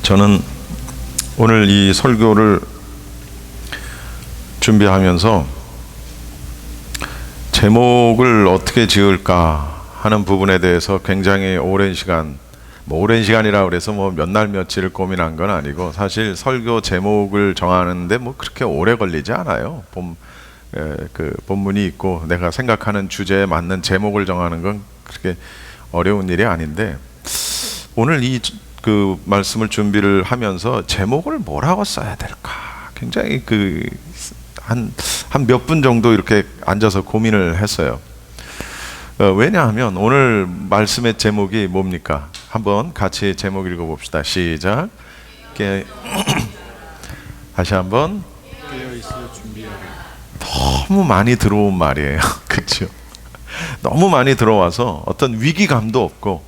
저는 오늘 이 설교를 준비하면서 제목을 어떻게 지을까 하는 부분에 대해서 굉장히 오랜 시간, 오랜 시간이라 그래서 몇 날 며칠을 고민한 건 아니고, 사실 설교 제목을 정하는데 그렇게 오래 걸리지 않아요. 그 본문이 있고 내가 생각하는 주제에 맞는 제목을 정하는 건 그렇게 어려운 일이 아닌데, 오늘 그 말씀을 준비를 하면서 제목을 뭐라고 써야 될까 굉장히 한 몇 분 정도 이렇게 앉아서 고민을 했어요. 왜냐하면 오늘 말씀의 제목이 뭡니까? 한번 같이 제목 읽어봅시다. 시작. 다시 한번. 깨어있을 준비하라. 너무 많이 들어온 말이에요. 그렇죠? 너무 많이 들어와서 어떤 위기감도 없고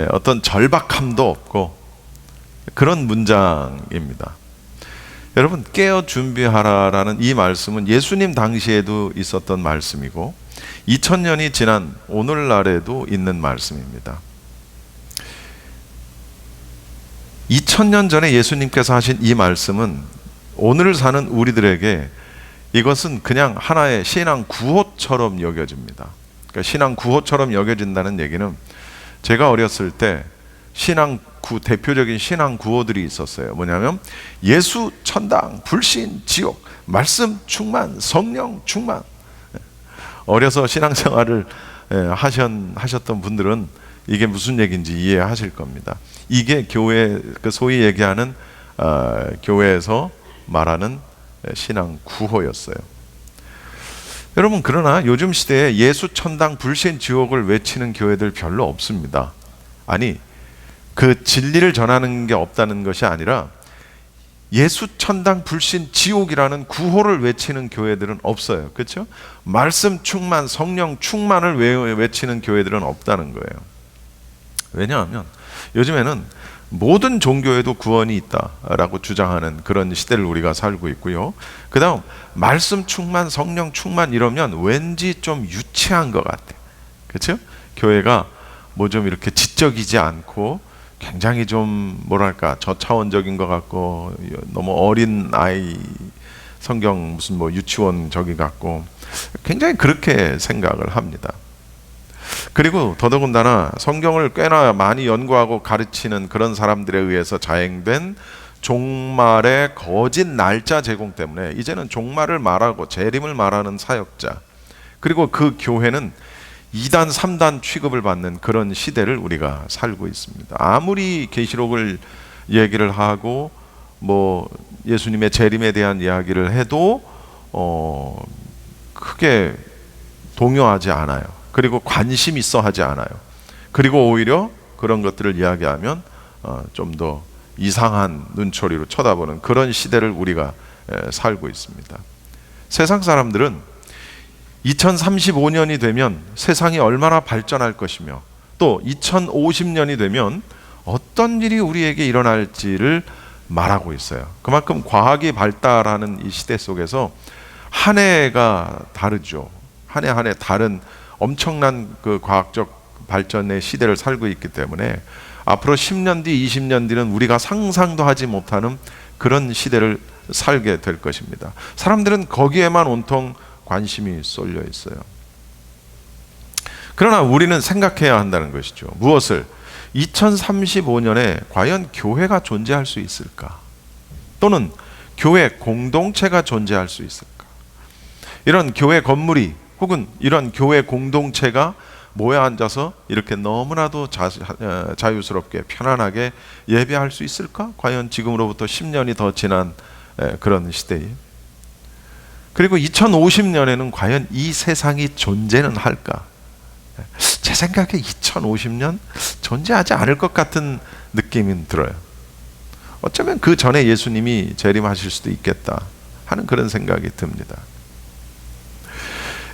어떤 절박함도 없고 그런 문장입니다. 여러분, 깨어 준비하라라는 이 말씀은 예수님 당시에도 있었던 말씀이고 2000년이 지난 오늘날에도 있는 말씀입니다. 2000년 전에 예수님께서 하신 이 말씀은 오늘 사는 우리들에게 이것은 그냥 하나의 신앙 구호처럼 여겨집니다. 그러니까 신앙 구호처럼 여겨진다는 얘기는, 제가 어렸을 때 대표적인 신앙 구호들이 있었어요. 뭐냐면 예수 천당, 불신 지옥, 말씀 충만, 성령 충만. 어려서 신앙생활을 하셨던 분들은 이게 무슨 얘기인지 이해하실 겁니다. 이게 교회, 소위 얘기하는 교회에서 말하는 신앙 구호였어요. 여러분, 그러나 요즘 시대에 예수 천당, 불신 지옥을 외치는 교회들 별로 없습니다. 아니, 그 진리를 전하는 게 없다는 것이 아니라 예수 천당, 불신 지옥이라는 구호를 외치는 교회들은 없어요. 그렇죠? 말씀 충만, 성령 충만을 외치는 교회들은 없다는 거예요. 왜냐하면 요즘에는 모든 종교에도 구원이 있다라고 주장하는 그런 시대를 우리가 살고 있고요. 그 다음 말씀 충만, 성령 충만 이러면 왠지 좀 유치한 것 같아요. 그렇죠? 교회가 좀 이렇게 지적이지 않고 굉장히 좀 저차원적인 것 같고, 너무 어린 아이 성경 무슨 유치원 저기 같고, 굉장히 그렇게 생각을 합니다. 그리고 더더군다나 성경을 꽤나 많이 연구하고 가르치는 그런 사람들에 의해서 자행된 종말의 거짓 날짜 제공 때문에 이제는 종말을 말하고 재림을 말하는 사역자, 그리고 그 교회는 2단, 3단 취급을 받는 그런 시대를 우리가 살고 있습니다. 아무리 계시록을 얘기를 하고 예수님의 재림에 대한 이야기를 해도 크게 동요하지 않아요. 그리고 관심 있어 하지 않아요. 그리고 오히려 그런 것들을 이야기하면 좀 더 이상한 눈초리로 쳐다보는 그런 시대를 우리가 살고 있습니다. 세상 사람들은 2035년이 되면 세상이 얼마나 발전할 것이며, 또 2050년이 되면 어떤 일이 우리에게 일어날지를 말하고 있어요. 그만큼 과학이 발달하는 이 시대 속에서 한 해가 다르죠. 한 해 다른 엄청난 그 과학적 발전의 시대를 살고 있기 때문에 앞으로 10년 뒤, 20년 뒤는 우리가 상상도 하지 못하는 그런 시대를 살게 될 것입니다. 사람들은 거기에만 온통 관심이 쏠려 있어요. 그러나 우리는 생각해야 한다는 것이죠. 무엇을? 2035년에 과연 교회가 존재할 수 있을까? 또는 교회 공동체가 존재할 수 있을까? 이런 교회 건물이 혹은 이런 교회 공동체가 모여 앉아서 이렇게 너무나도 자유스럽게 편안하게 예배할 수 있을까? 과연 지금으로부터 10년이 더 지난 그런 시대에, 그리고 2050년에는 과연 이 세상이 존재는 할까? 제 생각에 2050년 존재하지 않을 것 같은 느낌이 들어요. 어쩌면 그 전에 예수님이 재림하실 수도 있겠다 하는 그런 생각이 듭니다.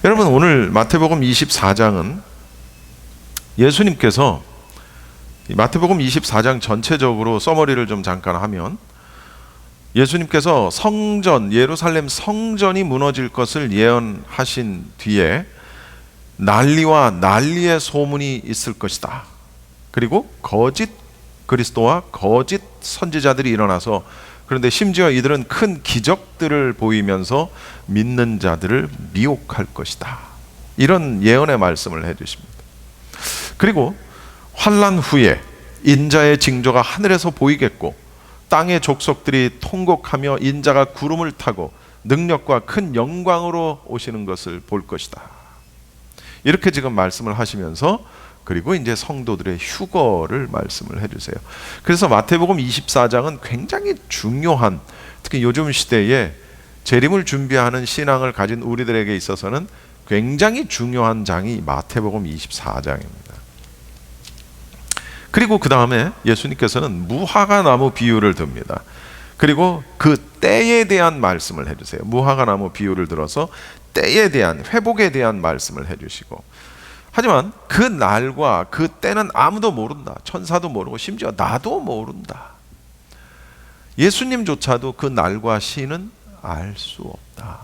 여러분, 오늘 마태복음 24장은 예수님께서 마태복음 24장 전체적으로 서머리를 좀 잠깐 하면, 예수님께서 예루살렘 성전이 무너질 것을 예언하신 뒤에 난리와 난리의 소문이 있을 것이다. 그리고 거짓 그리스도와 거짓 선지자들이 일어나서, 그런데 심지어 이들은 큰 기적들을 보이면서 믿는 자들을 미혹할 것이다. 이런 예언의 말씀을 해주십니다. 그리고 환난 후에 인자의 징조가 하늘에서 보이겠고 땅의 족속들이 통곡하며 인자가 구름을 타고 능력과 큰 영광으로 오시는 것을 볼 것이다. 이렇게 지금 말씀을 하시면서, 그리고 이제 성도들의 휴거를 말씀을 해주세요. 그래서 마태복음 24장은 굉장히 중요한, 특히 요즘 시대에 재림을 준비하는 신앙을 가진 우리들에게 있어서는 굉장히 중요한 장이 마태복음 24장입니다. 그리고 그 다음에 예수님께서는 무화과 나무 비유를 듭니다. 그리고 그 때에 대한 말씀을 해주세요. 무화과 나무 비유를 들어서 때에 대한, 회복에 대한 말씀을 해주시고, 하지만 그 날과 그 때는 아무도 모른다. 천사도 모르고 심지어 나도 모른다. 예수님조차도 그 날과 시는 알 수 없다.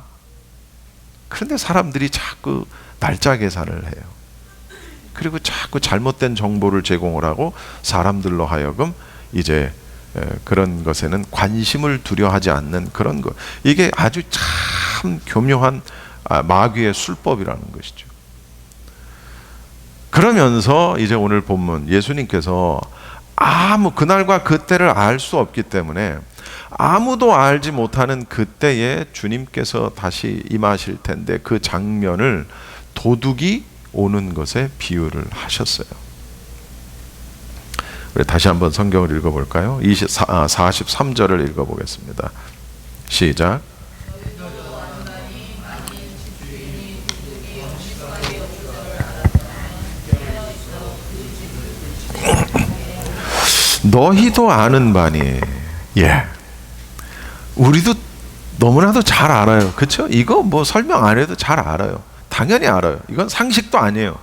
그런데 사람들이 자꾸 날짜 계산을 해요. 그리고 자꾸 잘못된 정보를 제공을 하고 사람들로 하여금 이제 그런 것에는 관심을 두려하지 않는 그런 것. 이게 아주 참 교묘한 마귀의 술법이라는 것이죠. 그러면서 이제 오늘 본문 예수님께서 그날과 그때를 알 수 없기 때문에 아무도 알지 못하는 그때에 주님께서 다시 임하실 텐데 그 장면을 도둑이 오는 것에 비유를 하셨어요. 우리 다시 한번 성경을 읽어볼까요? 43절을 읽어보겠습니다. 시작. 너희도 아는 바니. 예. 우리도 너무나도 잘 알아요. 그렇죠? 이거 뭐 설명 안 해도 잘 알아요. 당연히 알아요. 이건 상식도 아니에요.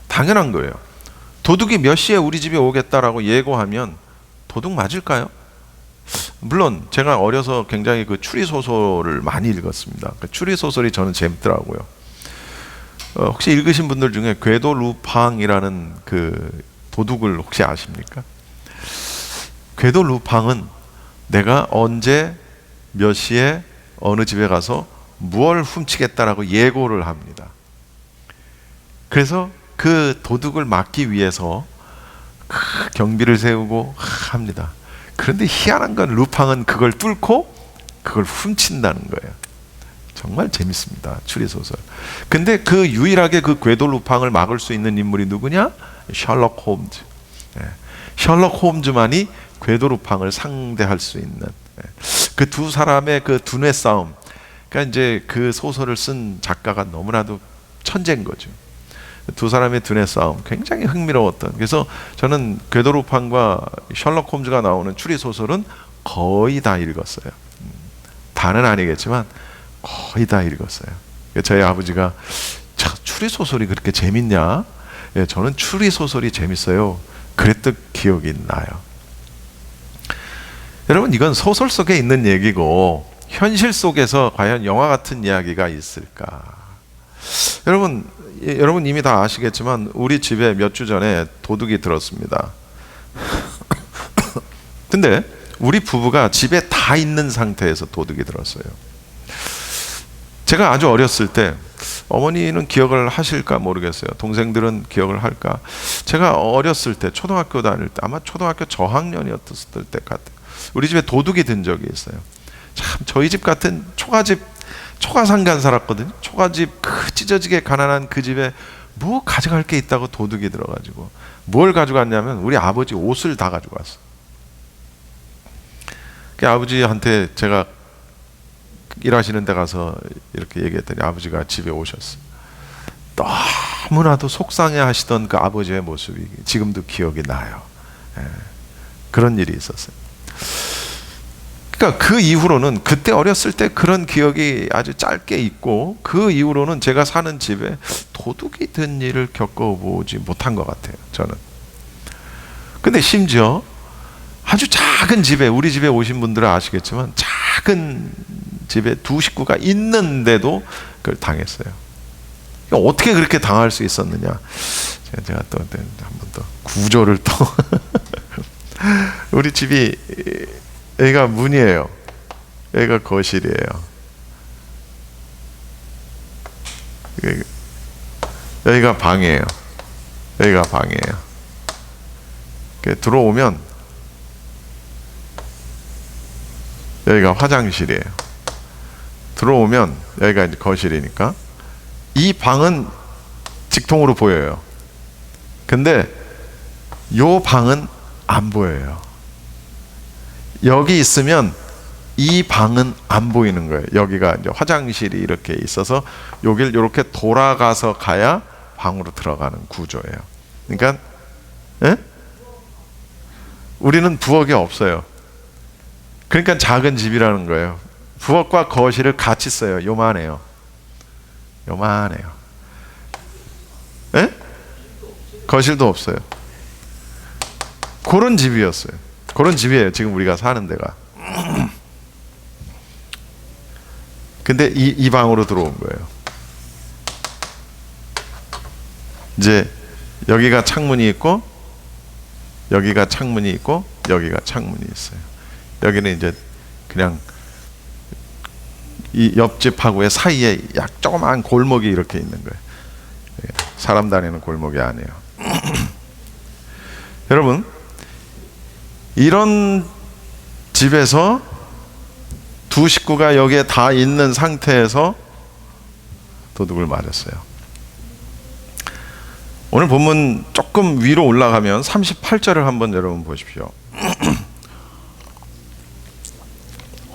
당연한 거예요. 도둑이 몇 시에 우리 집에 오겠다라고 예고하면 도둑 맞을까요? 물론 제가 어려서 굉장히 그 추리 소설을 많이 읽었습니다. 그 추리 소설이 저는 재밌더라고요. 혹시 읽으신 분들 중에 궤도 루팡이라는 그 도둑을 혹시 아십니까? 궤도 루팡은 내가 언제 몇 시에 어느 집에 가서 무엇을 훔치겠다라고 예고를 합니다. 그래서 그 도둑을 막기 위해서 경비를 세우고 합니다. 그런데 희한한 건 루팡은 그걸 뚫고 그걸 훔친다는 거예요. 정말 재밌습니다. 추리소설. 근데 그 유일하게 그 궤도 루팡을 막을 수 있는 인물이 누구냐? 셜록 홈즈. 셜록 홈즈만이 궤도 루팡을 상대할 수 있는 그 두 사람의 그 두뇌 싸움. 그러니까 이제 그 소설을 쓴 작가가 너무나도 천재인 거죠. 두 사람의 두뇌 싸움 굉장히 흥미로웠던. 그래서 저는 궤도 루팡과 셜록 홈즈가 나오는 추리 소설은 거의 다 읽었어요. 다는 아니겠지만 거의 다 읽었어요. 저희 아버지가 추리 소설이 그렇게 재밌냐? 예, 저는 추리 소설이 재밌어요. 그랬던 기억이 나요. 여러분, 이건 소설 속에 있는 얘기고 현실 속에서 과연 영화 같은 이야기가 있을까? 여러분 이미 다 아시겠지만 우리 집에 몇 주 전에 도둑이 들었습니다. 근데 우리 부부가 집에 다 있는 상태에서 도둑이 들었어요. 제가 아주 어렸을 때, 어머니는 기억을 하실까 모르겠어요. 동생들은 기억을 할까? 제가 어렸을 때 초등학교 다닐 때, 아마 초등학교 저학년이었을 때 같아요. 우리 집에 도둑이 든 적이 있어요. 참 저희 집 같은 초가상간 살았거든요. 초가집, 그 찢어지게 가난한 그 집에 뭐 가져갈 게 있다고 도둑이 들어가지고 뭘 가져갔냐면 우리 아버지 옷을 다 가져갔어. 그 아버지한테 제가 일하시는 데 가서 이렇게 얘기했더니 아버지가 집에 오셨어. 너무나도 속상해 하시던 그 아버지의 모습이 지금도 기억이 나요. 그런 일이 있었어요. 그러니까 그 이후로는, 그때 어렸을 때 그런 기억이 아주 짧게 있고, 그 이후로는 제가 사는 집에 도둑이 든 일을 겪어보지 못한 것 같아요, 저는. 근데 심지어 아주 작은 집에, 우리 집에 오신 분들은 아시겠지만 작은 집에 두 식구가 있는데도 그걸 당했어요. 어떻게 그렇게 당할 수 있었느냐? 제가 또 한 번 더 구조를 또 우리 집이 여기가 문이에요. 여기가 거실이에요. 여기가 방이에요. 여기가 방이에요. 들어오면 여기가 화장실이에요. 들어오면 여기가 이제 거실이니까 이 방은 직통으로 보여요. 근데 요 방은 안 보여요. 여기 있으면 이 방은 안 보이는 거예요. 여기가 이제 화장실이 이렇게 있어서 여길 이렇게 돌아가서 가야 방으로 들어가는 구조예요. 그러니까 우리는 부엌이 없어요. 그러니까 작은 집이라는 거예요. 부엌과 거실을 같이 써요. 요만해요. 요만해요. 거실도 없어요. 그런 집이었어요. 그런 집이에요. 지금 우리가 사는 데가. 근데 이 방으로 들어온 거예요. 이제 여기가 창문이 있고 여기가 창문이 있고 여기가 창문이 있어요. 여기는 이제 그냥 이 옆집하고의 사이에 약 조그만 골목이 이렇게 있는 거예요. 사람 다니는 골목이 아니에요. 여러분, 이런 집에서 두 식구가 여기에 다 있는 상태에서 도둑을 맞았어요. 오늘 본문 조금 위로 올라가면 38절을 한번 여러분 보십시오.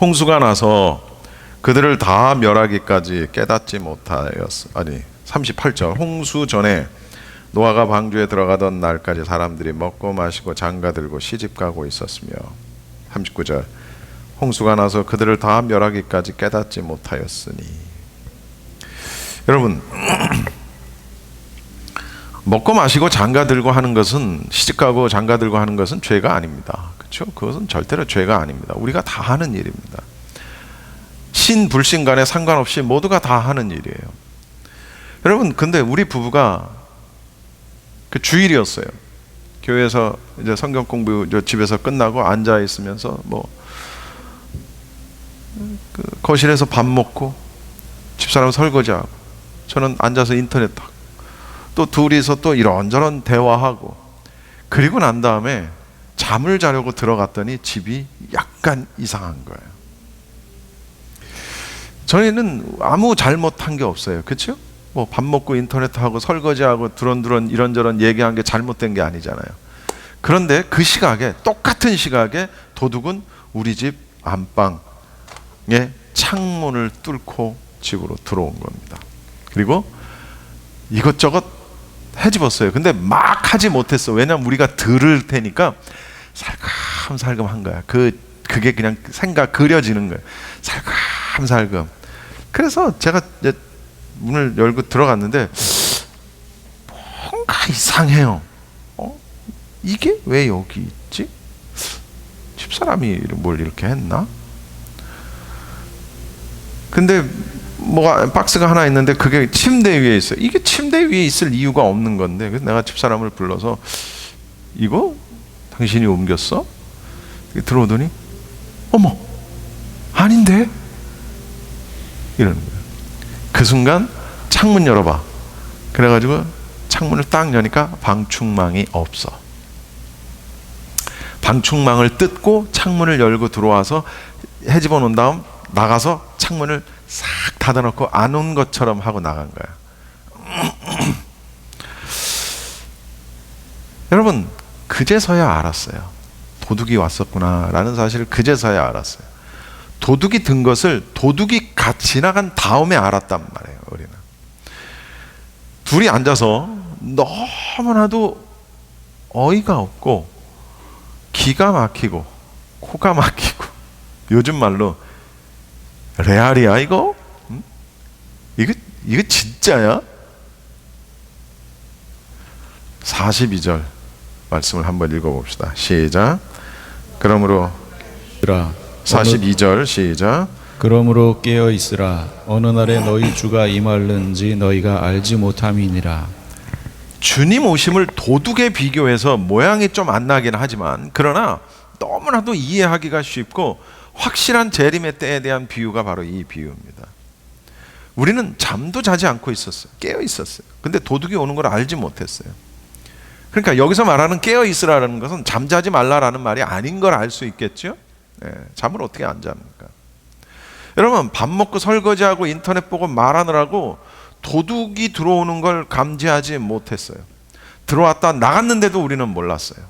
홍수가 나서 그들을 다 멸하기까지 깨닫지 못하였어. 아니 38절. 홍수 전에 노아가 방주에 들어가던 날까지 사람들이 먹고 마시고 장가들고 시집가고 있었으며 39절. 홍수가 나서 그들을 다 멸하기까지 깨닫지 못하였으니. 여러분, 먹고 마시고 장가들고 하는 것은, 시집가고 장가들고 하는 것은 죄가 아닙니다. 그렇죠? 그것은 절대로 죄가 아닙니다. 우리가 다 하는 일입니다. 신 불신 간에 상관없이 모두가 다 하는 일이에요. 여러분, 근데 우리 부부가 그 주일이었어요. 교회에서 이제 성경 공부 집에서 끝나고 앉아 있으면서 그 거실에서 밥 먹고 집사람 설거지하고 저는 앉아서 인터넷 하고 또 둘이서 또 이런저런 대화하고, 그리고 난 다음에 잠을 자려고 들어갔더니 집이 약간 이상한 거예요. 저희는 아무 잘못한 게 없어요. 그렇죠? 뭐 밥 먹고 인터넷 하고 설거지하고 두런두런 이런저런 얘기한 게 잘못된 게 아니잖아요. 그런데 그 시각에, 똑같은 시각에 도둑은 우리 집 안방에 창문을 뚫고 집으로 들어온 겁니다. 그리고 이것저것 해집었어요. 근데 막 하지 못했어. 왜냐면 우리가 들을 테니까 살금살금 한 거야. 그게 그냥 생각 그려지는 거예요. 살금살금. 그래서 제가 이제 문을 열고 들어갔는데 뭔가 이상해요. 이게 왜 여기 있지? 집사람이 뭘 이렇게 했나? 근데 뭐가 박스가 하나 있는데 그게 침대 위에 있어요. 이게 침대 위에 있을 이유가 없는 건데, 그래서 내가 집사람을 불러서 이거 당신이 옮겼어? 들어오더니 어머 아닌데? 이러는 거예요. 그 순간 창문 열어봐. 그래가지고 창문을 딱 여니까 방충망이 없어. 방충망을 뜯고 창문을 열고 들어와서 헤집어 놓은 다음 나가서 창문을 싹 닫아놓고 안 온 것처럼 하고 나간 거야. 여러분, 그제서야 알았어요. 도둑이 왔었구나 라는 사실을 그제서야 알았어요. 도둑이 든 것을 도둑이 지나간 다음에 알았단 말이에요. 우리는 둘이 앉아서 너무나도 어이가 없고 기가 막히고 코가 막히고, 요즘 말로 레알이야 이거? 응? 이거 진짜야? 42절 말씀을 한번 읽어봅시다. 시작. 그러므로 42절 시작. 그러므로 깨어 있으라. 어느 날에 너희 주가 임할는지 너희가 알지 못함이니라. 주님 오심을 도둑에 비교해서 모양이 좀 안 나긴 하지만, 그러나 너무나도 이해하기가 쉽고 확실한 재림의 때에 대한 비유가 바로 이 비유입니다. 우리는 잠도 자지 않고 있었어요. 깨어 있었어요. 근데 도둑이 오는 걸 알지 못했어요. 그러니까 여기서 말하는 깨어 있으라는 것은 잠자지 말라라는 말이 아닌 걸 알 수 있겠죠. 잠을 어떻게 안 잡니까? 여러분, 밥 먹고 설거지하고 인터넷 보고 말하느라고 도둑이 들어오는 걸 감지하지 못했어요. 들어왔다 나갔는데도 우리는 몰랐어요.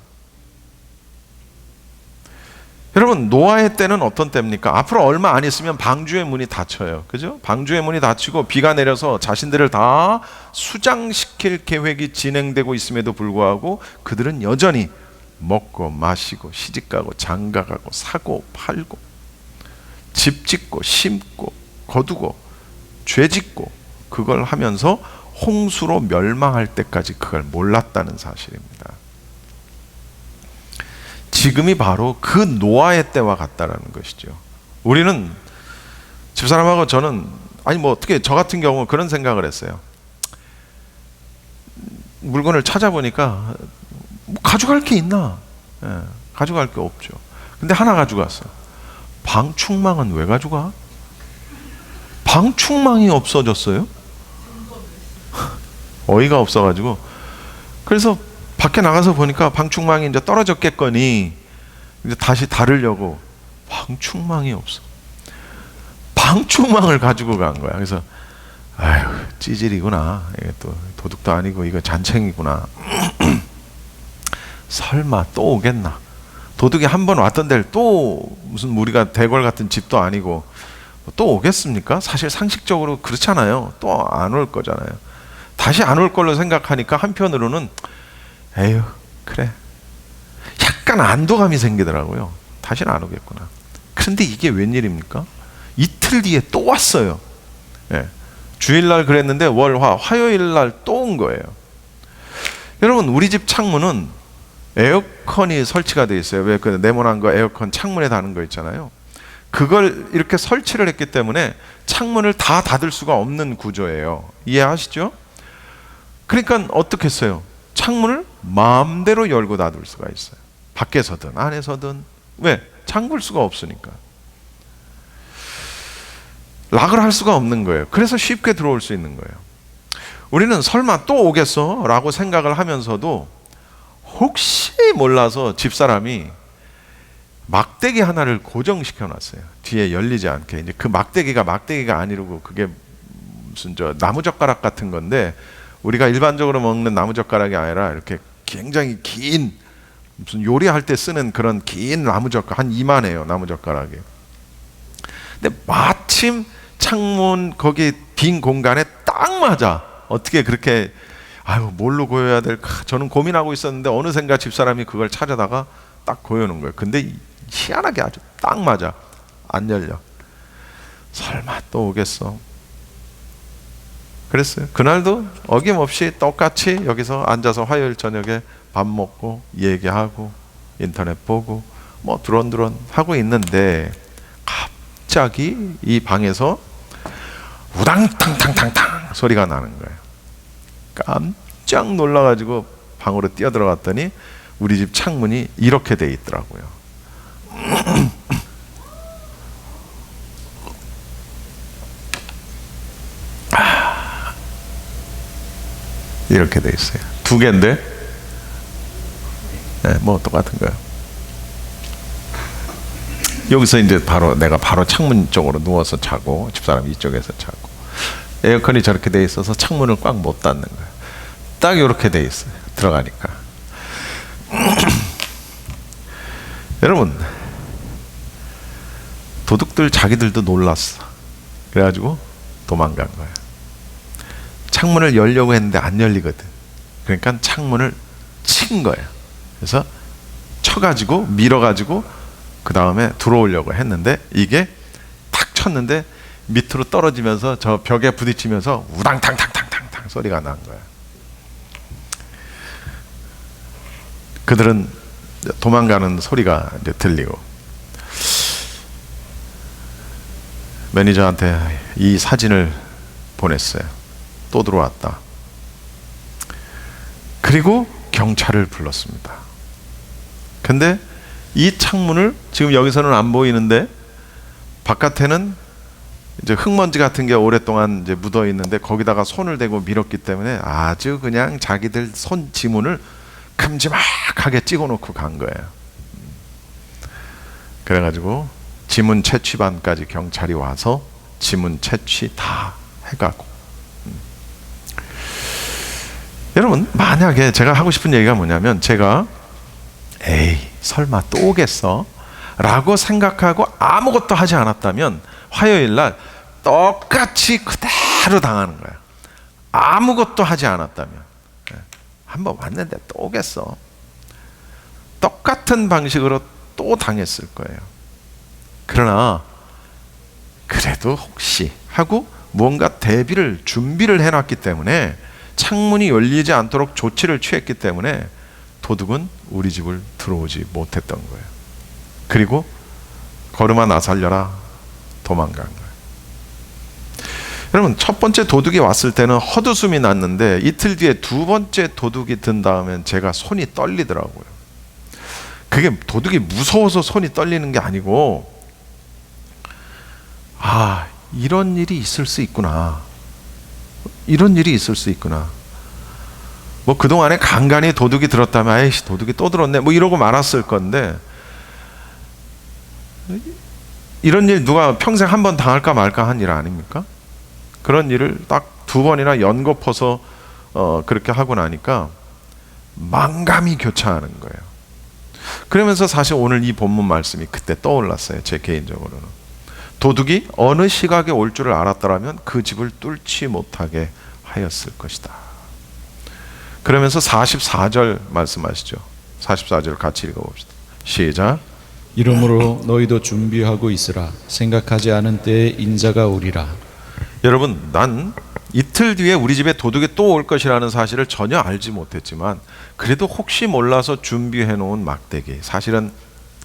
여러분, 노아의 때는 어떤 때입니까? 앞으로 얼마 안 있으면 방주의 문이 닫혀요. 그죠? 방주의 문이 닫히고 비가 내려서 자신들을 다 수장시킬 계획이 진행되고 있음에도 불구하고 그들은 여전히 먹고 마시고 시집가고 장가가고 사고 팔고 집 짓고 심고 거두고 죄 짓고 그걸 하면서 홍수로 멸망할 때까지 그걸 몰랐다는 사실입니다. 지금이 바로 그 노아의 때와 같다라는 것이죠. 우리는, 집사람하고 저는, 어떻게 저 같은 경우 그런 생각을 했어요. 물건을 찾아보니까 뭐 가져갈 게 있나? 가져갈 게 없죠. 근데 하나 가져갔어. 방충망은 왜 가져가? 방충망이 없어졌어요? 어이가 없어가지고. 그래서 밖에 나가서 보니까 방충망이 이제 떨어졌겠거니 이제 다시 다르려고 방충망이 없어. 방충망을 가지고 간 거야. 그래서 아유, 찌질이구나. 이게 또 도둑도 아니고 이거 잔챙이구나. 설마 또 오겠나? 도둑이 한 번 왔던 데를 또 무슨 우리가 대궐 같은 집도 아니고 또 오겠습니까? 사실 상식적으로 그렇잖아요. 또 안 올 거잖아요. 다시 안 올 걸로 생각하니까 한편으로는 에휴, 그래, 약간 안도감이 생기더라고요. 다시는 안 오겠구나. 그런데 이게 웬일입니까? 이틀 뒤에 또 왔어요. 주일날 그랬는데 화요일날 또 온 거예요. 여러분, 우리 집 창문은 에어컨이 설치가 되어 있어요. 왜 그 네모난 거 에어컨 창문에 다는 거 있잖아요. 그걸 이렇게 설치를 했기 때문에 창문을 다 닫을 수가 없는 구조예요. 이해하시죠? 그러니까 어떻게 했어요? 창문을 마음대로 열고 닫을 수가 있어요. 밖에서든 안에서든. 왜? 잠글 수가 없으니까. 락을 할 수가 없는 거예요. 그래서 쉽게 들어올 수 있는 거예요. 우리는 설마 또 오겠어? 라고 생각을 하면서도 혹시 몰라서 집사람이 막대기 하나를 고정시켜 놨어요. 뒤에 열리지 않게. 이제 그 막대기가 아니고 그게 무슨 나무젓가락 같은 건데, 우리가 일반적으로 먹는 나무젓가락이 아니라 이렇게 굉장히 긴, 무슨 요리할 때 쓰는 그런 긴 나무젓가락, 한 이만해요, 나무젓가락이. 근데 마침 창문 거기 빈 공간에 딱 맞아. 어떻게 그렇게, 뭘로 고여야 될까? 저는 고민하고 있었는데 어느샌가 집사람이 그걸 찾아다가 딱 고여놓은 거예요. 근데 희한하게 아주 딱 맞아. 안 열려. 설마 또 오겠어? 그랬어요. 그날도 어김없이 똑같이 여기서 앉아서 화요일 저녁에 밥 먹고 얘기하고 인터넷 보고 뭐 두런두런 하고 있는데 갑자기 이 방에서 우당탕탕탕탕 소리가 나는 거예요. 깜짝 놀라가지고 방으로 뛰어들어갔더니 우리 집 창문이 이렇게 돼 있더라고요. 이렇게 돼 있어요. 두 개인데, 뭐 똑같은 거예요. 여기서 이제 내가 바로 창문 쪽으로 누워서 자고, 집사람이 이쪽에서 자고, 에어컨이 저렇게 돼 있어서 창문을 꽉 못 닫는 거예요. 딱 이렇게 돼 있어요. 들어가니까. 여러분, 도둑들 자기들도 놀랐어. 그래가지고 도망간 거예요. 창문을 열려고 했는데 안 열리거든. 그러니까 창문을 친 거예요. 그래서 쳐가지고 밀어가지고 그 다음에 들어오려고 했는데 이게 탁 쳤는데 밑으로 떨어지면서 저 벽에 부딪히면서 우당탕탕탕탕탕 소리가 난 거예요. 그들은 도망가는 소리가 이제 들리고, 매니저한테 이 사진을 보냈어요. 또 들어왔다. 그리고 경찰을 불렀습니다. 근데 이 창문을 지금 여기서는 안 보이는데 바깥에는 이제 흙먼지 같은 게 오랫동안 이제 묻어 있는데 거기다가 손을 대고 밀었기 때문에 아주 그냥 자기들 손 지문을 큼지막하게 찍어놓고 간 거예요. 그래가지고 지문 채취반까지 경찰이 와서 지문 채취 다 해가고. 여러분, 만약에 제가 하고 싶은 얘기가 뭐냐면, 제가 에이 설마 또 오겠어? 라고 생각하고 아무것도 하지 않았다면 화요일날 똑같이 그대로 당하는 거예요. 아무것도 하지 않았다면. 한번 왔는데 또 오겠어? 똑같은 방식으로 또 당했을 거예요. 그러나 그래도 혹시 하고 무언가 대비를 준비를 해놨기 때문에, 창문이 열리지 않도록 조치를 취했기 때문에 도둑은 우리 집을 들어오지 못했던 거예요. 그리고 걸음아 나 살려라 도망간 거예요. 여러분, 첫 번째 도둑이 왔을 때는 헛웃음이 났는데 이틀 뒤에 두 번째 도둑이 든 다음엔 제가 손이 떨리더라고요. 그게 도둑이 무서워서 손이 떨리는 게 아니고, 아, 이런 일이 있을 수 있구나. 이런 일이 있을 수 있구나. 뭐 그동안에 간간히 도둑이 들었다면 아이씨 도둑이 또 들었네 뭐 이러고 말았을 건데, 이런 일 누가 평생 한 번 당할까 말까 한 일 아닙니까? 그런 일을 딱 두 번이나 연거퍼서 그렇게 하고 나니까 망감이 교차하는 거예요. 그러면서 사실 오늘 이 본문 말씀이 그때 떠올랐어요. 제 개인적으로는 도둑이 어느 시각에 올 줄을 알았더라면 그 집을 뚫지 못하게 하였을 것이다. 그러면서 44절 말씀하시죠. 44절 같이 읽어봅시다. 시작. 이러므로 너희도 준비하고 있으라. 생각하지 않은 때에 인자가 오리라. 여러분, 난 이틀 뒤에 우리 집에 도둑이 또 올 것이라는 사실을 전혀 알지 못했지만 그래도 혹시 몰라서 준비해 놓은 막대기, 사실은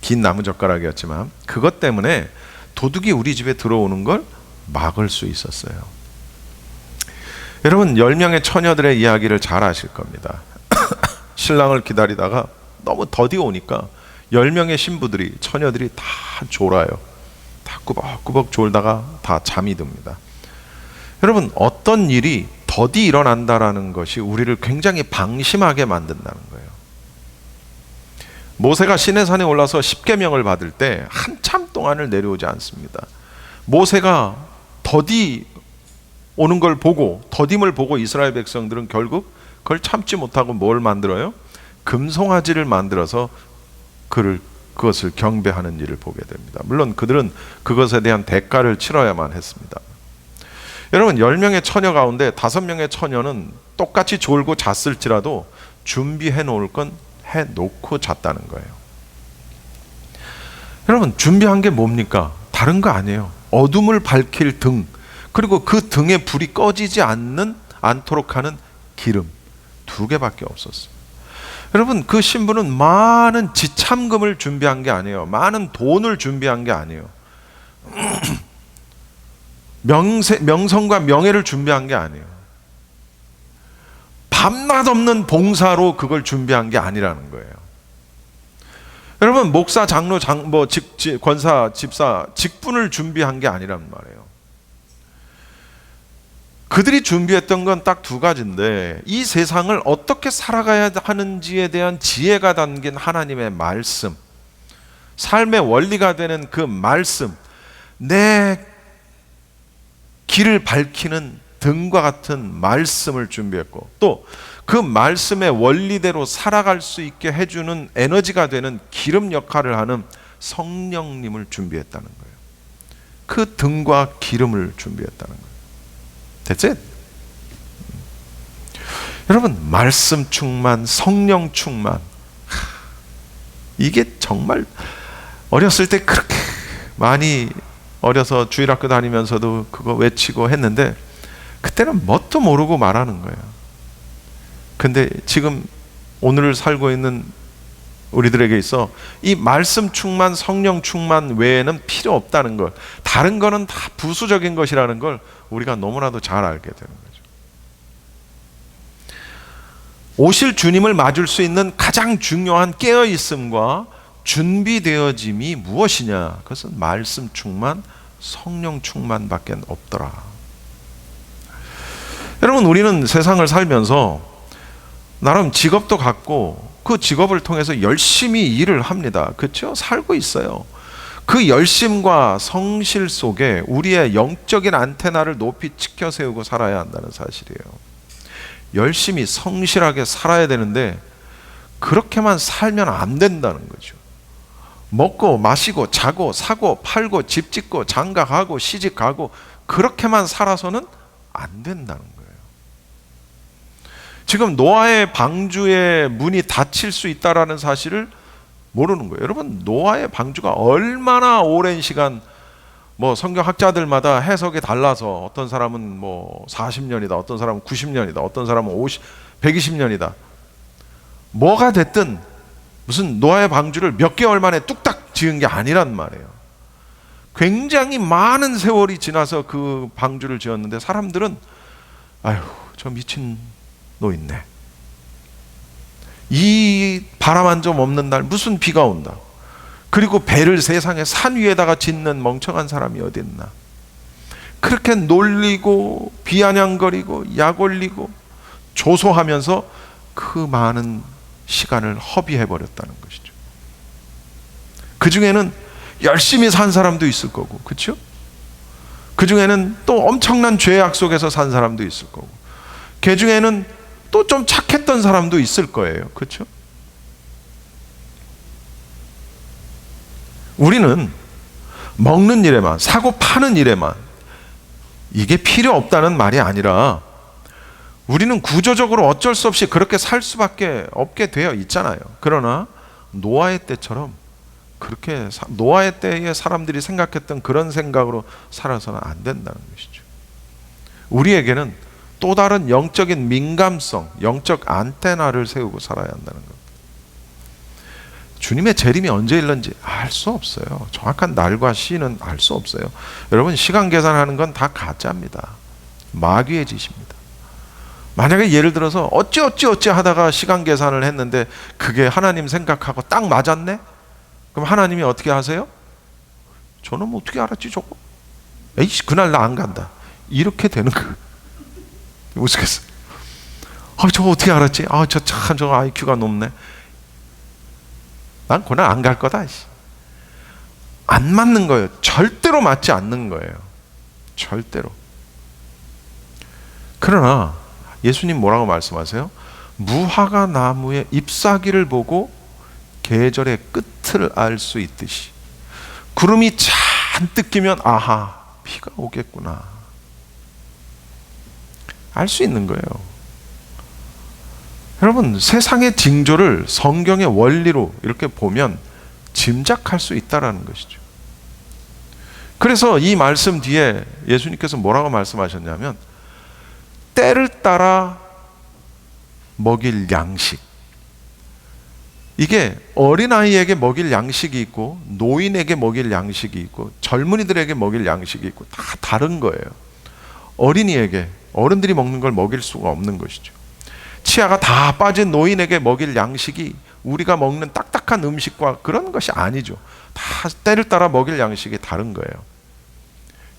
긴 나무젓가락이었지만 그것 때문에 도둑이 우리 집에 들어오는 걸 막을 수 있었어요. 여러분, 10명의 처녀들의 이야기를 잘 아실 겁니다. 신랑을 기다리다가 너무 더디 오니까 10명의 신부들이, 처녀들이 다 졸아요. 다 꾸벅꾸벅 졸다가 다 잠이 듭니다. 여러분, 어떤 일이 더디 일어난다라는 것이 우리를 굉장히 방심하게 만든다는 거예요. 모세가 시내산에 올라서 10계명을 받을 때 한참 동안을 내려오지 않습니다. 모세가 더디 오는 걸 보고, 더딤을 보고 이스라엘 백성들은 결국 그걸 참지 못하고 뭘 만들어요? 금송아지를 만들어서 그것을 경배하는 일을 보게 됩니다. 물론 그들은 그것에 대한 대가를 치러야만 했습니다. 여러분, 10명의 처녀 가운데 5명의 처녀는 똑같이 졸고 잤을지라도 준비해 놓을 건 해놓고 잤다는 거예요. 여러분, 준비한 게 뭡니까? 다른 거 아니에요. 어둠을 밝힐 등, 그리고 그 등에 불이 꺼지지 않도록 하는 기름 2개밖에 없었어요. 여러분, 그 신부는 많은 지참금을 준비한 게 아니에요. 많은 돈을 준비한 게 아니에요. 명성과 명예를 준비한 게 아니에요. 밤낮 없는 봉사로 그걸 준비한 게 아니라는 거예요. 여러분, 목사, 장로, 권사, 집사, 직분을 준비한 게 아니란 말이에요. 그들이 준비했던 건 딱 2가지인데, 이 세상을 어떻게 살아가야 하는지에 대한 지혜가 담긴 하나님의 말씀, 삶의 원리가 되는 그 말씀, 내 길을 밝히는 등과 같은 말씀을 준비했고, 또 그 말씀의 원리대로 살아갈 수 있게 해주는 에너지가 되는 기름 역할을 하는 성령님을 준비했다는 거예요. 그 등과 기름을 준비했다는 거예요. That's it. 여러분, 말씀 충만, 성령 충만, 이게 정말 어렸을 때 그렇게 많이, 어려서 주일학교 다니면서도 그거 외치고 했는데 그때는 뭣도 모르고 말하는 거예요. 근데 지금 오늘을 살고 있는 우리들에게 있어 이 말씀 충만, 성령 충만 외에는 필요 없다는 걸, 다른 거는 다 부수적인 것이라는 걸 우리가 너무나도 잘 알게 되는 거죠. 오실 주님을 맞을 수 있는 가장 중요한 깨어있음과 준비되어짐이 무엇이냐? 그것은 말씀 충만, 성령 충만밖에 없더라. 여러분, 우리는 세상을 살면서 나름 직업도 갖고 그 직업을 통해서 열심히 일을 합니다. 그렇죠? 살고 있어요. 그 열심과 성실 속에 우리의 영적인 안테나를 높이 치켜 세우고 살아야 한다는 사실이에요. 열심히 성실하게 살아야 되는데 그렇게만 살면 안 된다는 거죠. 먹고 마시고 자고 사고 팔고 집 짓고 장가 가고 시집 가고 그렇게만 살아서는 안 된다는 거예요. 지금 노아의 방주의 문이 닫힐 수 있다라는 사실을 모르는 거예요. 여러분, 노아의 방주가 얼마나 오랜 시간, 뭐 성경학자들마다 해석이 달라서 어떤 사람은 뭐 40년이다, 어떤 사람은 90년이다, 어떤 사람은 120년이다. 뭐가 됐든 무슨 노아의 방주를 몇 개월 만에 뚝딱 지은 게 아니란 말이에요. 굉장히 많은 세월이 지나서 그 방주를 지었는데 사람들은 아휴, 저 미친 너 있네. 이 바람 한 점 없는 날 무슨 비가 온다. 그리고 배를 세상에 산 위에다가 짓는 멍청한 사람이 어디 있나. 그렇게 놀리고 비아냥거리고 약 올리고 조소하면서 그 많은 시간을 허비해버렸다는 것이죠. 그 중에는 열심히 산 사람도 있을 거고, 그렇죠? 그 중에는 또 엄청난 죄악 속에서 산 사람도 있을 거고, 그 중에는 또 좀 착했던 사람도 있을 거예요. 그렇죠? 우리는 먹는 일에만, 사고 파는 일에만, 이게 필요 없다는 말이 아니라 우리는 구조적으로 어쩔 수 없이 그렇게 살 수밖에 없게 되어 있잖아요. 그러나 노아의 때처럼 그렇게 노아의 때에 사람들이 생각했던 그런 생각으로 살아서는 안 된다는 것이죠. 우리에게는 또 다른 영적인 민감성, 영적 안테나를 세우고 살아야 한다는 것. 주님의 재림이 언제 일는지 알 수 없어요. 정확한 날과 시는 알 수 없어요. 여러분, 시간 계산하는 건 다 가짜입니다. 마귀의 짓입니다. 만약에 예를 들어서 어찌 하다가 시간 계산을 했는데 그게 하나님 생각하고 딱 맞았네? 그럼 하나님이 어떻게 하세요? 저는 뭐 어떻게 알았지 저거? 에이씨, 그날 나 안 간다. 이렇게 되는 거예요. 우스겠어요. 저거 어떻게 알았지? 저 IQ가 높네. 난 그날 안 갈 거다. 안 맞는 거예요. 절대로 맞지 않는 거예요. 절대로. 그러나 예수님 뭐라고 말씀하세요? 무화과 나무의 잎사귀를 보고 계절의 끝을 알 수 있듯이 구름이 잔뜩 끼면 아하, 비가 오겠구나. 알 수 있는 거예요. 여러분, 세상의 징조를 성경의 원리로 이렇게 보면 짐작할 수 있다라는 것이죠. 그래서 이 말씀 뒤에 예수님께서 뭐라고 말씀하셨냐면 때를 따라 먹일 양식. 이게 어린아이에게 먹일 양식이 있고 노인에게 먹일 양식이 있고 젊은이들에게 먹일 양식이 있고 다 다른 거예요. 어린이에게, 어른들이 먹는 걸 먹일 수가 없는 것이죠. 치아가 다 빠진 노인에게 먹일 양식이 우리가 먹는 딱딱한 음식과 그런 것이 아니죠. 다 때를 따라 먹일 양식이 다른 거예요.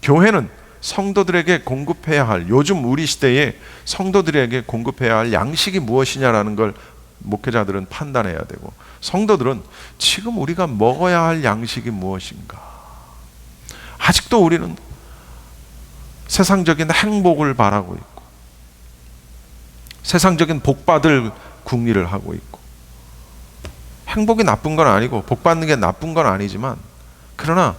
교회는 성도들에게 공급해야 할, 요즘 우리 시대에 성도들에게 공급해야 할 양식이 무엇이냐라는 걸 목회자들은 판단해야 되고, 성도들은 지금 우리가 먹어야 할 양식이 무엇인가. 아직도 우리는 세상적인 행복을 바라고 있고 세상적인 복받을 궁리를 하고 있고, 행복이 나쁜 건 아니고 복받는 게 나쁜 건 아니지만, 그러나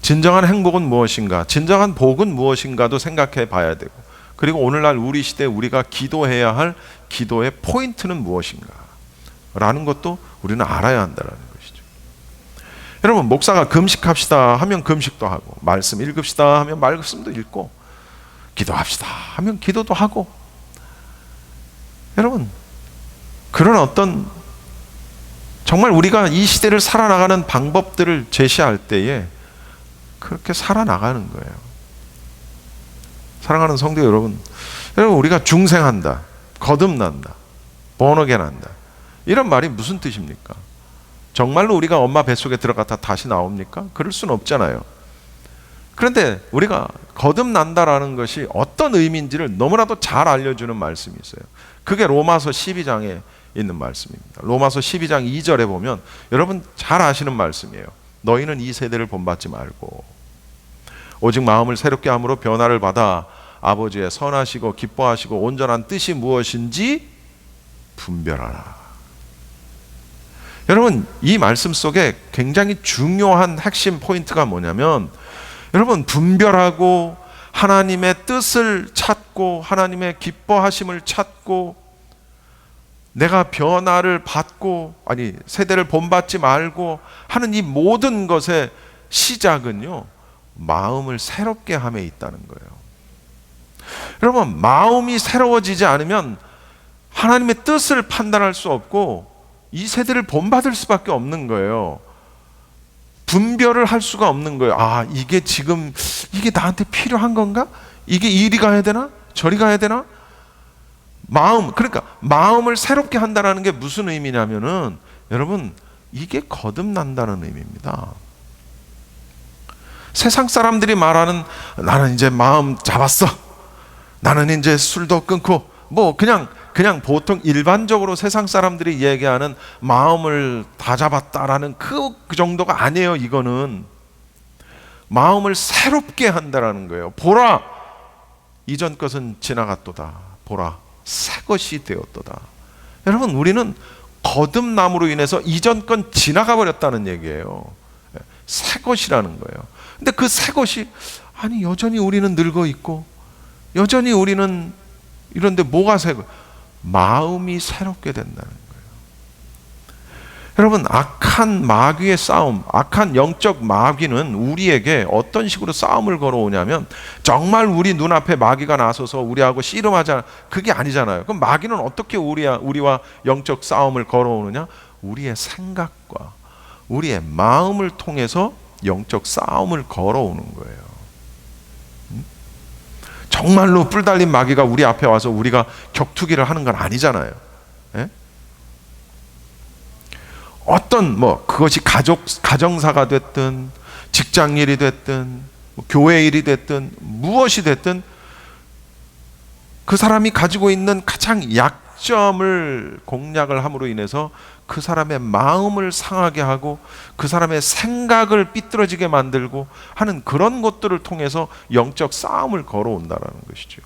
진정한 행복은 무엇인가, 진정한 복은 무엇인가도 생각해 봐야 되고, 그리고 오늘날 우리 시대에 우리가 기도해야 할 기도의 포인트는 무엇인가 라는 것도 우리는 알아야 한다는 것이죠. 여러분, 목사가 금식합시다 하면 금식도 하고, 말씀 읽읍시다 하면 말씀도 읽고, 기도합시다 하면 기도도 하고, 여러분, 그런 어떤 정말 우리가 이 시대를 살아나가는 방법들을 제시할 때에 그렇게 살아나가는 거예요. 사랑하는 성도 여러분, 우리가 중생한다, 거듭난다, 번어게 난다. 이런 말이 무슨 뜻입니까? 정말로 우리가 엄마 뱃속에 들어갔다 다시 나옵니까? 그럴 수는 없잖아요. 그런데 우리가 거듭난다라는 것이 어떤 의미인지를 너무나도 잘 알려주는 말씀이 있어요. 그게 로마서 12장에 있는 말씀입니다. 로마서 12장 2절에 보면 여러분 잘 아시는 말씀이에요. 너희는 이 세대를 본받지 말고 오직 마음을 새롭게 함으로 변화를 받아 아버지의 선하시고 기뻐하시고 온전한 뜻이 무엇인지 분별하라. 여러분, 이 말씀 속에 굉장히 중요한 핵심 포인트가 뭐냐면, 여러분, 분별하고 하나님의 뜻을 찾고 하나님의 기뻐하심을 찾고 내가 변화를 받고, 아니 세대를 본받지 말고 하는 이 모든 것의 시작은요, 마음을 새롭게 함에 있다는 거예요. 여러분, 마음이 새로워지지 않으면 하나님의 뜻을 판단할 수 없고 이 세대를 본받을 수밖에 없는 거예요. 분별을 할 수가 없는 거예요. 아, 이게 지금 이게 나한테 필요한 건가? 이게 이리 가야 되나? 저리 가야 되나? 그러니까 마음을 새롭게 한다는 게 무슨 의미냐면은 여러분, 이게 거듭난다는 의미입니다. 세상 사람들이 말하는 나는 이제 마음 잡았어, 나는 이제 술도 끊고, 뭐 그냥 보통 일반적으로 세상 사람들이 얘기하는 마음을 다 잡았다라는 그 정도가 아니에요. 이거는 마음을 새롭게 한다라는 거예요. 보라, 이전 것은 지나갔도다. 보라, 새 것이 되었도다. 여러분, 우리는 거듭남으로 인해서 이전 건 지나가 버렸다는 얘기예요. 새 것이라는 거예요. 근데 그 새 것이, 아니 여전히 우리는 늙어 있고 여전히 우리는 이런데 뭐가 새 것? 마음이 새롭게 된다는 거예요. 여러분, 악한 마귀의 싸움, 악한 영적 마귀는 우리에게 어떤 식으로 싸움을 걸어오냐면, 정말 우리 눈앞에 마귀가 나서서 우리하고 씨름하자, 그게 아니잖아요. 그럼 마귀는 어떻게 우리와 영적 싸움을 걸어오느냐? 우리의 생각과 우리의 마음을 통해서 영적 싸움을 걸어오는 거예요. 정말로 뿔 달린 마귀가 우리 앞에 와서 우리가 격투기를 하는 건 아니잖아요. 예? 어떤 그것이 가정사가 됐든 직장일이 됐든 교회 일이 됐든 무엇이 됐든 그 사람이 가지고 있는 가장 약점을 공략을 함으로 인해서 그 사람의 마음을 상하게 하고 그 사람의 생각을 삐뚤어지게 만들고 하는 그런 것들을 통해서 영적 싸움을 걸어온다는 것이죠.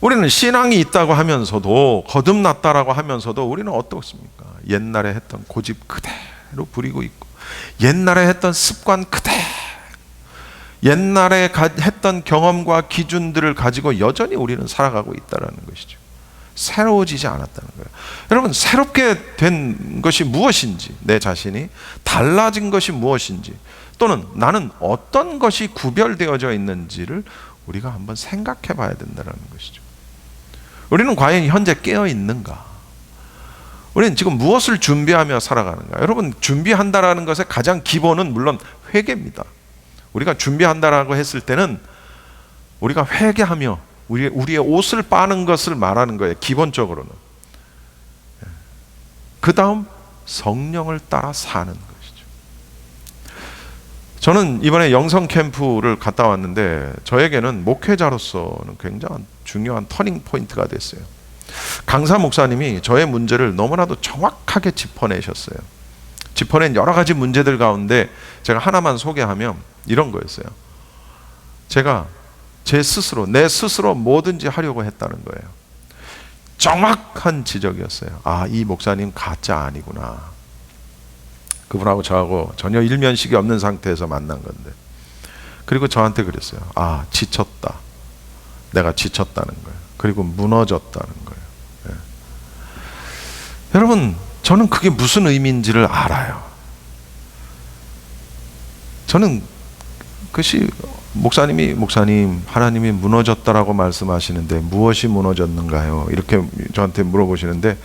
우리는 신앙이 있다고 하면서도, 거듭났다라고 하면서도 우리는 어떻습니까? 옛날에 했던 고집 그대로 부리고 있고, 옛날에 했던 습관 그대로, 옛날에 했던 경험과 기준들을 가지고 여전히 우리는 살아가고 있다는 것이죠. 새로워지지 않았다는 거예요. 여러분, 새롭게 된 것이 무엇인지, 내 자신이 달라진 것이 무엇인지, 또는 나는 어떤 것이 구별되어져 있는지를 우리가 한번 생각해 봐야 된다는 것이죠. 우리는 과연 현재 깨어 있는가? 우리는 지금 무엇을 준비하며 살아가는가? 여러분, 준비한다라는 것의 가장 기본은 물론 회개입니다. 우리가 준비한다라고 했을 때는 우리가 회개하며 우리의 옷을 빠는 것을 말하는 거예요. 기본적으로는. 그 다음 성령을 따라 사는 것이죠. 저는 이번에 영성 캠프를 갔다 왔는데 저에게는 목회자로서는 굉장히 중요한 터닝 포인트가 됐어요. 강사 목사님이 저의 문제를 너무나도 정확하게 짚어내셨어요. 짚어낸 여러 가지 문제들 가운데 제가 하나만 소개하면 이런 거였어요. 제가 내 스스로 뭐든지 하려고 했다는 거예요. 정확한 지적이었어요. 아, 이 목사님 가짜 아니구나. 그분하고 저하고 전혀 일면식이 없는 상태에서 만난 건데. 그리고 저한테 그랬어요. 아, 지쳤다. 내가 지쳤다는 거예요. 그리고 무너졌다는 거예요. 예. 여러분, 저는 그게 무슨 의미인지를 알아요. 저는 그것이 목사님, 하나님이 무너졌다라고 말씀하시는데 무엇이 무너졌는가요? 이렇게 저한테 물어보시는데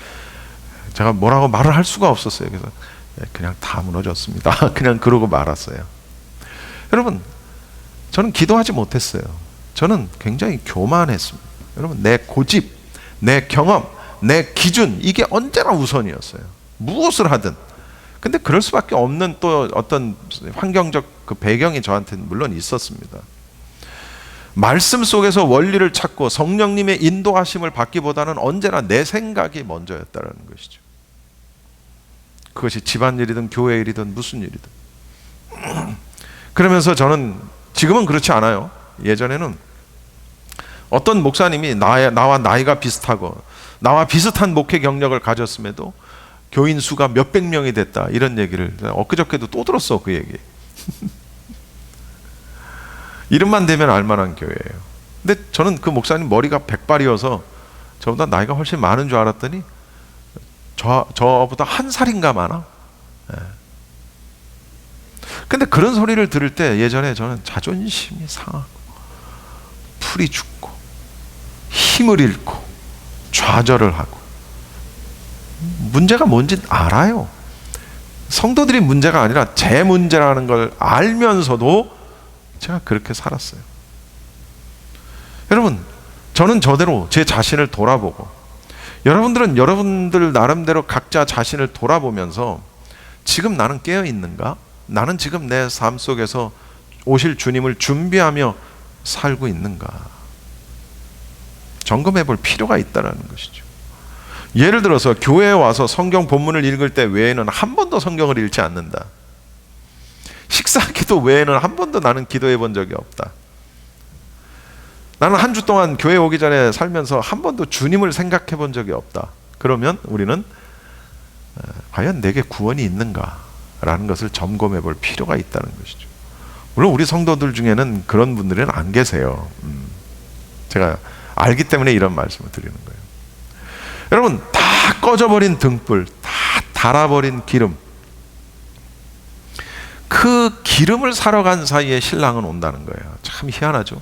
제가 뭐라고 말을 할 수가 없었어요. 그래서 그냥 다 무너졌습니다. 그냥 그러고 말았어요. 여러분, 저는 기도하지 못했어요. 저는 굉장히 교만했습니다. 여러분, 내 고집, 내 경험, 내 기준, 이게 언제나 우선이었어요. 무엇을 하든. 근데 그럴 수밖에 없는 또 어떤 환경적 그 배경이 저한테는 물론 있었습니다. 말씀 속에서 원리를 찾고 성령님의 인도하심을 받기보다는 언제나 내 생각이 먼저였다는 것이죠. 그것이 집안일이든 교회 일이든 무슨 일이든. 그러면서 저는 지금은 그렇지 않아요. 예전에는 어떤 목사님이 나와 나이가 비슷하고 나와 비슷한 목회 경력을 가졌음에도 교인 수가 몇백 명이 됐다, 이런 얘기를 엊그저께도 또 들었어. 그 얘기. 이름만 되면 알만한 교회예요. 근데 저는 그 목사님 머리가 백발이어서 저보다 나이가 훨씬 많은 줄 알았더니 저보다 한 살인가 많아. 근데 그런 소리를 들을 때 예전에 저는 자존심이 상하고 풀이 죽고 힘을 잃고 좌절을 하고, 문제가 뭔지 알아요. 성도들이 문제가 아니라 제 문제라는 걸 알면서도 제가 그렇게 살았어요. 여러분, 저는 저대로 제 자신을 돌아보고, 여러분들은 여러분들 나름대로 각자 자신을 돌아보면서 지금 나는 깨어 있는가? 나는 지금 내 삶 속에서 오실 주님을 준비하며 살고 있는가? 점검해 볼 필요가 있다는 것이죠. 예를 들어서 교회에 와서 성경 본문을 읽을 때 외에는 한 번도 성경을 읽지 않는다. 식사 기도 외에는 한 번도 나는 기도해 본 적이 없다. 나는 한 주 동안 교회 오기 전에 살면서 한 번도 주님을 생각해 본 적이 없다. 그러면 우리는 과연 내게 구원이 있는가? 라는 것을 점검해 볼 필요가 있다는 것이죠. 물론 우리 성도들 중에는 그런 분들은 안 계세요. 제가 알기 때문에 이런 말씀을 드리는 거예요. 여러분, 다 꺼져버린 등불, 다 달아버린 기름, 그 기름을 사러 간 사이에 신랑은 온다는 거예요. 참 희한하죠.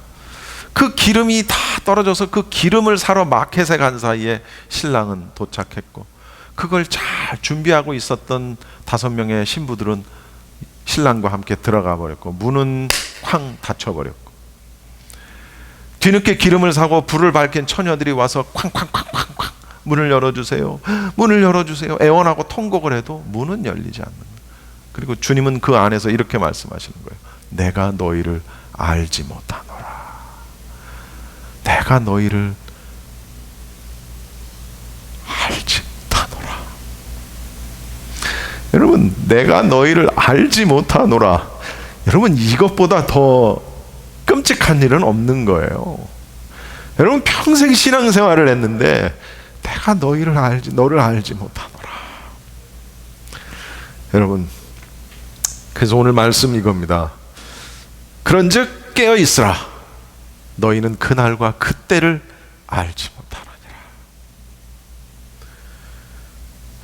그 기름이 다 떨어져서 그 기름을 사러 마켓에 간 사이에 신랑은 도착했고, 그걸 잘 준비하고 있었던 5명의 신부들은 신랑과 함께 들어가 버렸고, 문은 쾅 닫혀버렸고, 뒤늦게 기름을 사고 불을 밝힌 처녀들이 와서 쾅쾅쾅쾅쾅 문을 열어주세요, 문을 열어주세요 애원하고 통곡을 해도 문은 열리지 않는 거예요. 그리고 주님은 그 안에서 이렇게 말씀하시는 거예요. 내가 너희를 알지 못하노라. 내가 너희를 알지 못하노라. 여러분, 내가 너희를 알지 못하노라. 여러분, 이것보다 더 끔찍한 일은 없는 거예요. 여러분, 평생 신앙생활을 했는데 내가 너를 알지 못하노라. 여러분, 그래서 오늘 말씀 이겁니다. 그런즉 깨어 있으라. 너희는 그날과 그때를 알지 못하느니라.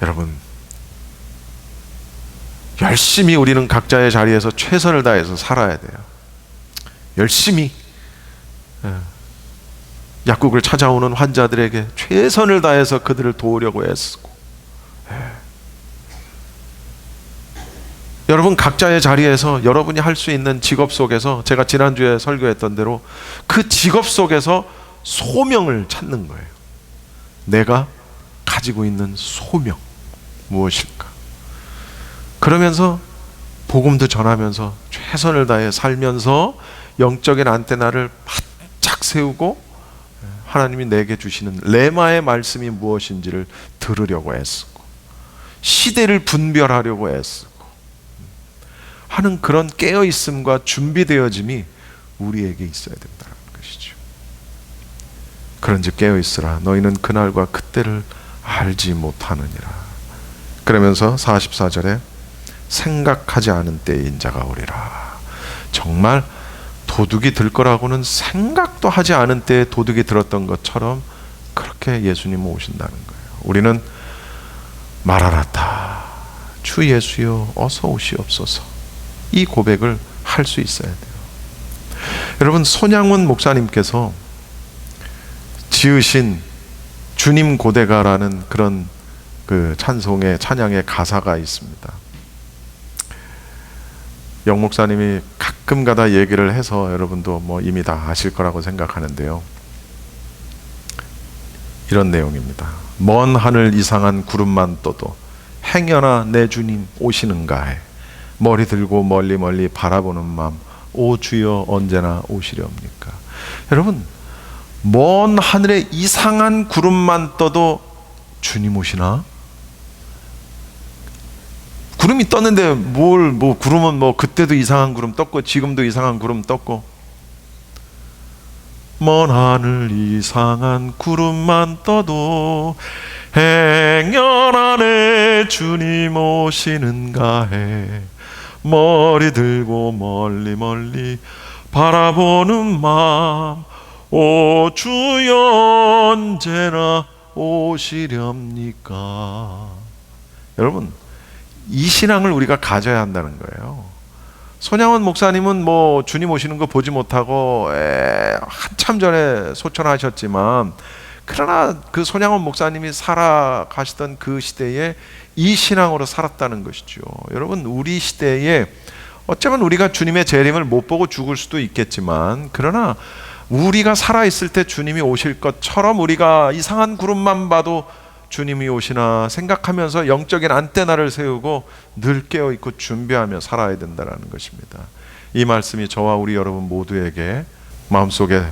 여러분, 열심히 우리는 각자의 자리에서 최선을 다해서 살아야 돼요. 열심히 약국을 찾아오는 환자들에게 최선을 다해서 그들을 도우려고 애쓰고, 여러분 각자의 자리에서 여러분이 할 수 있는 직업 속에서, 제가 지난주에 설교했던 대로 그 직업 속에서 소명을 찾는 거예요. 내가 가지고 있는 소명 무엇일까? 그러면서 복음도 전하면서 최선을 다해 살면서 영적인 안테나를 바짝 세우고 하나님이 내게 주시는 레마의 말씀이 무엇인지를 들으려고 애쓰고, 시대를 분별하려고 애쓰고 하는 그런 깨어있음과 준비되어짐이 우리에게 있어야 된다는 것이죠. 그런즉 깨어있으라. 너희는 그날과 그때를 알지 못하느니라. 그러면서 44절에 생각하지 않은 때에 인자가 오리라. 정말 도둑이 들 거라고는 생각도 하지 않은 때에 도둑이 들었던 것처럼 그렇게 예수님은 오신다는 거예요. 우리는 마라나타, 주 예수여 어서 오시옵소서, 이 고백을 할 수 있어야 돼요. 여러분, 손양원 목사님께서 지으신 주님 고대가라는 그런 그 찬양의 가사가 있습니다. 영 목사님이 가끔가다 얘기를 해서 여러분도 뭐 이미 다 아실 거라고 생각하는데요. 이런 내용입니다. 먼 하늘 이상한 구름만 떠도 행여나 내 주님 오시는가 해 머리 들고 멀리 멀리 바라보는 마음 오 주여 언제나 오시렵니까? 여러분, 먼 하늘에 이상한 구름만 떠도 주님 오시나? 구름이 떴는데 구름은 그때도 이상한 구름 떴고 지금도 이상한 구름 떴고, 먼 하늘 이상한 구름만 떠도 행여나 내 주님 오시는가 해 머리 들고 멀리 멀리 바라보는 마음 오 주여 언제나 오시렵니까? 여러분, 이 신앙을 우리가 가져야 한다는 거예요. 손양원 목사님은 주님 오시는 거 보지 못하고 한참 전에 소천하셨지만, 그러나 그 손양원 목사님이 살아가시던 그 시대에 이 신앙으로 살았다는 것이죠. 여러분, 우리 시대에 어쩌면 우리가 주님의 재림을 못 보고 죽을 수도 있겠지만, 그러나 우리가 살아있을 때 주님이 오실 것처럼 우리가 이상한 구름만 봐도 주님이 오시나 생각하면서 영적인 안테나를 세우고 늘 깨어있고 준비하며 살아야 된다는 것입니다. 이 말씀이 저와 우리 여러분 모두에게 마음속에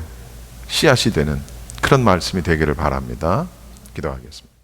씨앗이 되는 그런 말씀이 되기를 바랍니다. 기도하겠습니다.